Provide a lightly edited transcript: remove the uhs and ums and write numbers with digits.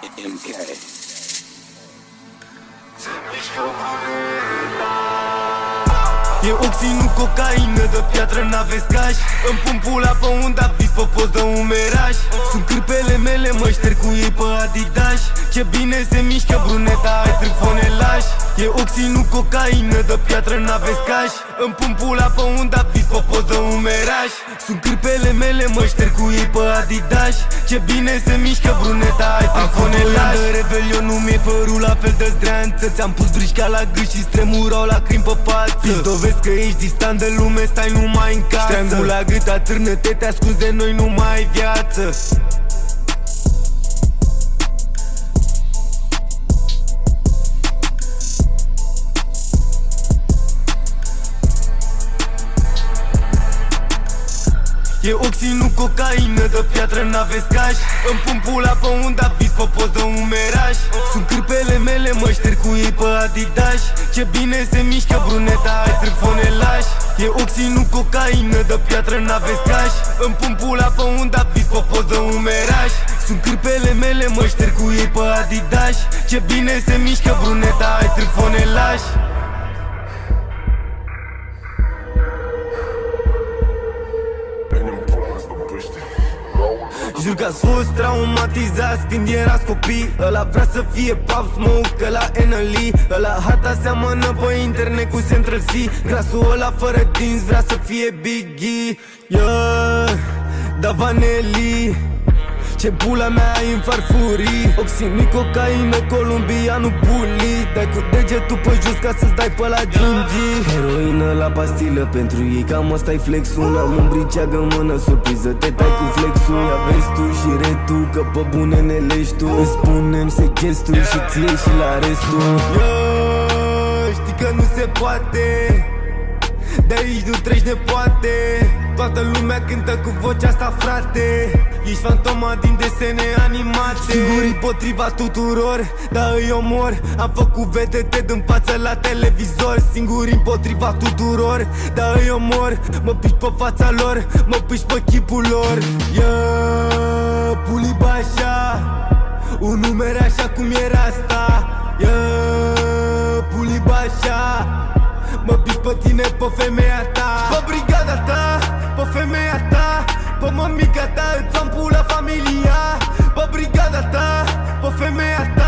MK. E oxi, nu cocaină, de piatră n-aveți caș. Îmi pun pula pe un Davis, pe post de un meraș. Sunt cârpele mele, mă șterg cu ei pe Adidas. Ce bine se mișcă bruneta, ai trifone lași. E oxi, nu cocaină, de piatră n-aveți caș. Îmi pun pula pe un Davis, pe post de un meraș. Sunt cârpele mele, mă șterg cu ei pe Adidas. Ce bine se mișcă bruneta, ai trifone lași. De revelion nu mi-e părul la fel de zdreanță. Ți-am pus brișca la gât și stremurau lacrimi pe față. Dovezi că ești distant de lume, stai numai în casă. Ștreangul la gât, atârnă-te, te ascunzi de noi, nu mai ai viață. E oxi, nu cocaină, de piatră n-aveți caș. Îmi pun pula pe un Davis, pe post de un meraș. Sunt cârpele mele, mă șterg cu ei pe Adidas. Ce bine se mișcă bruneta, ai trifone lași. E oxi, nu cocaină, de piatră n-aveți caș. Îmi pun pula pe un Davis, pe post de un meraș. Sunt cârpele mele, mă șterg cu ei pe Adidas. Ce bine se mișcă bruneta, ai trifone lași. Jur că ați fost traumatizați când erați copii. Ăla vrea să fie Pop Smoke, ăla NLE. Ăla hata seamănă pe internet cu Central C. Grasul ăla fără dinți vrea să fie Biggie. Yeah, da Vanelli. Ce pula mea ai în farfurii. Oxi, nu-i cocaină, colombianu bully. Dai cu degetul pe jos ca să-ți dai pe la gingi. Heroină la pastilă pentru ei, cam ăsta-i flexul. Am un briceagă în mână, surpriză, te tai cu flexul. Ia vezi tu și retu, că pe bune ne lești tu. Îți spunem sechestul și ție și la restul. Yo, știi că nu se poate, de aici nu treci nepoate. Toată lumea cântă cu vocea asta, frate. Ești fantoma din desene animate. Singurii potriva tuturor, dar îi omor. Am făcut vedete din față la televizor. Singurii împotriva tuturor, dar îi omor. Mă piși pe fața lor, mă piși pe chipul lor. Yeah, Pulibașa, un numer așa cum era asta. Yeah, Pulibașa, mă piși pe tine, pe femeia ta, pe brigada ta, pe femeia ta, pe mămica ta, îți-am pula familia. Pe brigada ta, pe femeia ta.